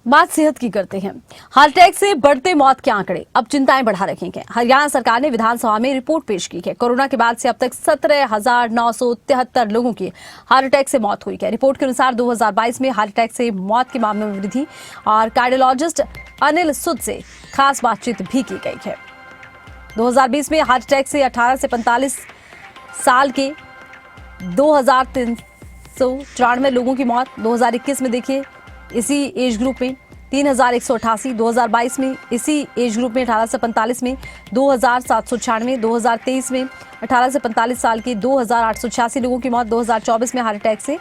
बात सेहत की करते हैं। हार्ट अटैक से बढ़ते मौत के आंकड़े अब चिंताएं बढ़ा रखे हैं। हरियाणा सरकार ने विधानसभा में रिपोर्ट पेश की है। कोरोना के बाद से अब तक 17,973 लोगों की हार्ट अटैक से मौत हुई है। रिपोर्ट के अनुसार 2022 में हार्ट अटैक से मौत के मामलों में वृद्धि और कार्डियोलॉजिस्ट अनिल सूद से खास बातचीत भी की गई है। 2020 में हार्ट अटैक से 18 से 45 साल के 2,394 लोगों की मौत। 2021 में देखिए इसी एज ग्रुप में 3,188, 2022 में इसी एज ग्रुप में 18 से 45 में 2,796, 2023 में 18 से 45 साल के 2,886 लोगों की मौत। 2024 में हार्ट अटैक से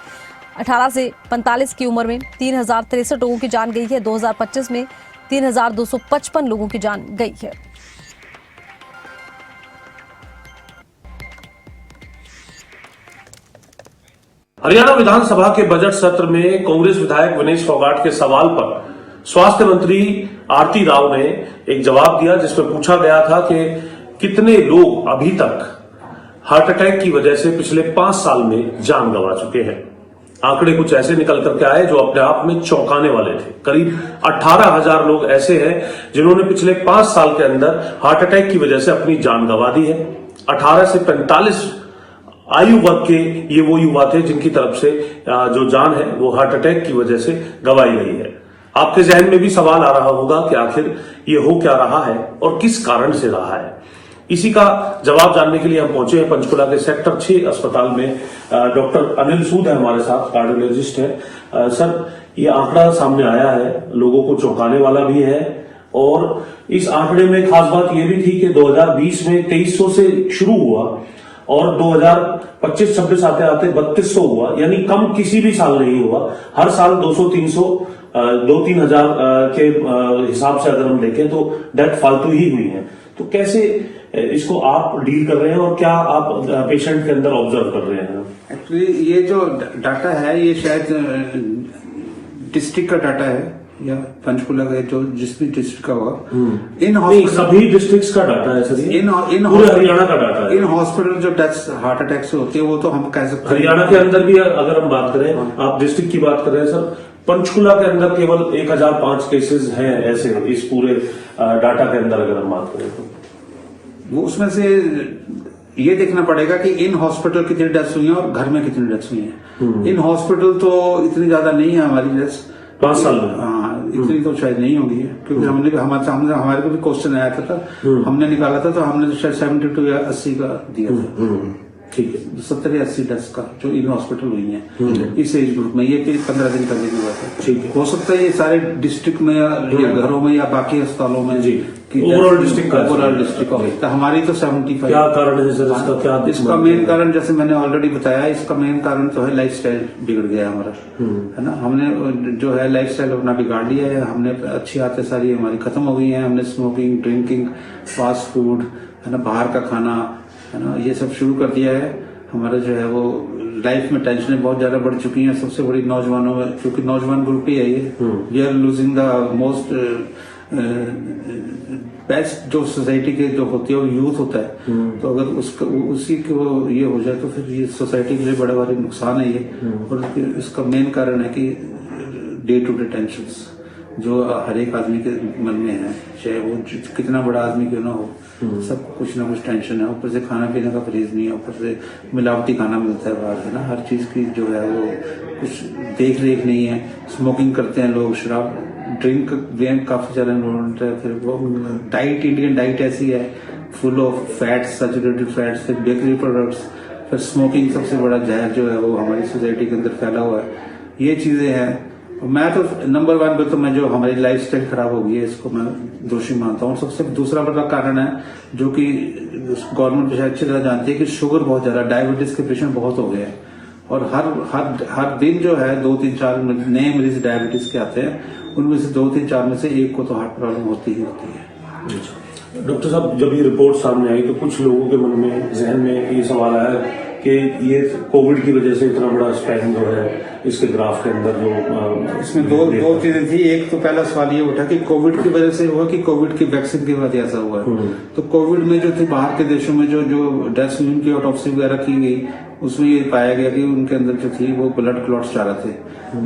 18 से 45 की उम्र में 3,063 लोगों की जान गई है। 2025 में 3,255 लोगों की जान गई है। हरियाणा विधानसभा के बजट सत्र में कांग्रेस विधायक विनेश फोगाट के सवाल पर स्वास्थ्य मंत्री आरती राव ने एक जवाब दिया, जिसमें पूछा गया था कि कितने लोग अभी तक हार्ट अटैक की वजह से पिछले 5 साल में जान गंवा चुके हैं। आंकड़े कुछ ऐसे निकल करके आए जो अपने आप में चौंकाने वाले थे। करीब 18,000 लोग ऐसे हैं जिन्होंने पिछले 5 साल के अंदर हार्ट अटैक की वजह से अपनी जान गंवा दी है। 18 से 45 आयु वर्ग के ये वो युवा थे जिनकी तरफ से जो जान है वो हार्ट अटैक की वजह से गंवाई गई है। आपके जहन में भी सवाल आ रहा होगा कि आखिर ये हो क्या रहा है और किस कारण से रहा है। इसी का जवाब जानने के लिए हम पहुंचे हैं पंचकुला के सेक्टर 6 अस्पताल में। डॉक्टर अनिल सूद है हमारे साथ, कार्डियोलॉजिस्ट है। सर, ये आंकड़ा सामने आया है, लोगों को चौंकाने वाला भी है और इस आंकड़े में खास बात यह भी थी कि 2020 में 2300 से शुरू हुआ और 2025-26 आते आते 3200 हुआ, यानी कम किसी भी साल नहीं हुआ। हर साल 200-300 2-3 हजार के हिसाब से अगर हम देखें तो डेथ फालतू ही हुई है। तो कैसे इसको आप डील कर रहे हैं और क्या आप पेशेंट के अंदर ऑब्जर्व कर रहे हैं? एक्चुअली ये जो डाटा है ये शायद डिस्ट्रिक्ट का डाटा है या पंचकुला का, जो जिस भी डिस्ट्रिक्ट का होगा। इन हॉस्पिटल सभी डिस्ट्रिक्ट्स का डाटा है सर। इन हरियाणा का डाटा है। इन हॉस्पिटल जो डेथ्स हार्ट अटैक से होती है वो तो हम कह सकते हैं हरियाणा के अंदर भी अगर हम बात करें, आप डिस्ट्रिक्ट की बात कर रहे हैं सर, पंचकुला के अंदर केवल 1005 केसेस हैं ऐसे इस पूरे डाटा के अंदर अगर हम बात करें तो वो उसमें से ये देखना पड़ेगा कि इन हॉस्पिटल कितनी डेथ्स हुई हैं और घर में कितनी डेथ्स हुई हैं। इन हॉस्पिटल तो इतनी ज्यादा नहीं है हमारी डेथ्स 5 साल में। हाँ, इतनी तो शायद नहीं होगी, क्योंकि हमने हमारे को भी क्वेश्चन आया था हमने निकाला था तो हमने तो शायद 72 या 80 का दिया था। ठीक है, 70 या 80 डेथ्स का जो इन हॉस्पिटल हुई है इस एज ग्रुप में। ये 15 दिन पहले की बात है। ठीक है, हो सकता है ये सारे डिस्ट्रिक्ट में या घरों में या बाकी अस्पतालों में जी ओवरऑल डिस्ट्रिक्ट तो हमारी तो 75। क्या कारण है सर इसका? क्या इसका मेन कारण जैसे मैंने ऑलरेडी बताया, इसका मेन कारण तो है लाइफस्टाइल बिगड़ गया हमारा, है ना। हमने जो है लाइफस्टाइल अपना बिगाड़ लिया है। हमने अच्छी आदतें सारी हमारी खत्म हो गई हैं। हमने स्मोकिंग, ड्रिंकिंग, फास्ट फूड, है ना, बाहर का खाना, है ना, ये सब शुरू कर दिया है। हमारा जो है वो लाइफ में टेंशनें बहुत ज्यादा बढ़ चुकी हैं। सबसे बड़ी नौजवानों में, क्योंकि नौजवान ग्रुप ही है ये, we are losing the most best जो सोसाइटी के जो होती है वो यूथ होता है। तो अगर उसका उसी को ये हो जाए तो फिर ये सोसाइटी के लिए बड़ा भारी नुकसान है ये। और इसका मेन कारण है कि डे टू डे टेंशंस जो हर एक आदमी के मन में है, चाहे वो कितना बड़ा आदमी क्यों ना हो, सबको कुछ ना कुछ टेंशन है। ऊपर से खाना पीने का परहेज नहीं है, ऊपर से मिलावटी खाना मिलता है बाहर, है ना। हर चीज की जो है वो कुछ देख रेख नहीं है। स्मोकिंग करते हैं लोग, शराब ड्रिंक काफी ज्यादा इन्वॉल्व है। फिर वो डाइट, इंडियन डाइट ऐसी है full of fats, saturated fats, फिर बेकरी प्रोडक्ट्स, फिर स्मोकिंग सबसे बड़ा जहर जो है वो हमारी सोसाइटी के अंदर फैला हुआ है। ये चीजें हैं। मैं तो नंबर 1 पे तो मैं जो हमारी लाइफस्टाइल खराब हो गई है इसको मैं दोषी मानता हूँ। सबसे दूसरा बड़ा कारण है जो कि गवर्नमेंट शायद अच्छी तरह जानती है कि शुगर बहुत ज्यादा, डायबिटीज के पेशेंट बहुत हो गए हैं और हर दिन जो है 2-3-4 नए मरीज डायबिटीज के आते हैं। उनमें से 2-3-4 में से एक को तो हार्ट प्रॉब्लम होती ही होती है। डॉक्टर साहब, जब ये रिपोर्ट सामने आई तो कुछ लोगों के मन में, जहन में ये सवाल आया कि ये कोविड की वजह से इतना बड़ा स्पैन जो है इसके ग्राफ के अंदर जो इसमें दो चीजें थी। एक तो पहला सवाल ये उठा कि कोविड की वजह से हुआ कि कोविड की वैक्सीन की वजह ऐसा हुआ है। तो कोविड में जो थे बाहर के देशों में जो डेथ्स हुई, उनकी ऑटोप्सी वगैरह की गई, उसमें ये पाया गया कि उनके अंदर जो थी वो ब्लड क्लॉट्स ज़्यादा थे।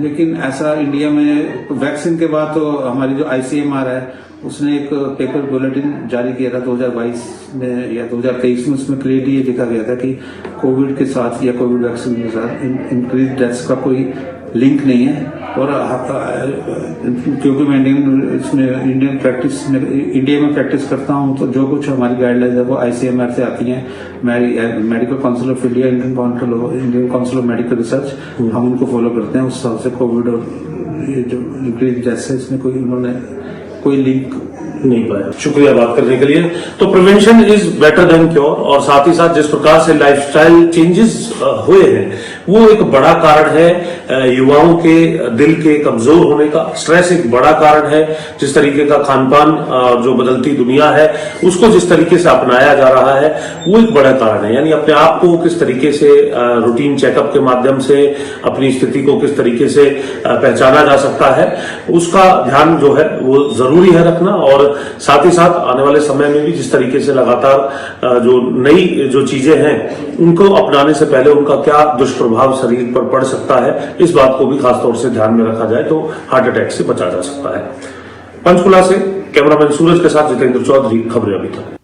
लेकिन ऐसा इंडिया में वैक्सीन के बाद तो हमारी जो ICMR है उसने एक पेपर बुलेटिन जारी किया था 2022 में या 2023 में। उसमें क्लियरली ये लिखा गया था कि कोविड के साथ या कोविड वैक्सीन के साथ इंक्रीज डेथ्स का कोई लिंक नहीं है। और क्योंकि मैं इंडिया में प्रैक्टिस करता हूं, तो जो कुछ हमारी गाइडलाइंस है वो ICMR से आती हैं। Medical council of India, Indian council of medical research, हम उनको फॉलो करते हैं। उस हिसाब से कोविड और ये जो इंक्रीज डेथ्स है इसमें उन्होंने कोई लिंक नहीं पाया। शुक्रिया बात करने के लिए। तो prevention is better than cure, और साथ ही साथ जिस प्रकार से लाइफस्टाइल चेंजेस हुए हैं वो एक बड़ा कारण है युवाओं के दिल के कमजोर होने का। स्ट्रेस एक बड़ा कारण है। जिस तरीके का खान पान जो बदलती दुनिया है उसको जिस तरीके से अपनाया जा रहा है वो एक बड़ा कारण है। यानी अपने आप को किस तरीके से रूटीन चेकअप के माध्यम से अपनी स्थिति को किस तरीके से पहचाना जा सकता है, उसका ध्यान जो है वो जरूरी है रखना। और साथ ही साथ आने वाले समय में भी जिस तरीके से लगातार जो नई जो चीजें हैं उनको अपनाने से पहले उनका क्या दुष्प्रभाव शरीर पर पड़ सकता है, इस बात को भी खासतौर से ध्यान में रखा जाए तो हार्ट अटैक से बचा जा सकता है। पंचकुला से कैमरामैन सूरज के साथ जितेंद्र चौधरी, खबरें अभी तक।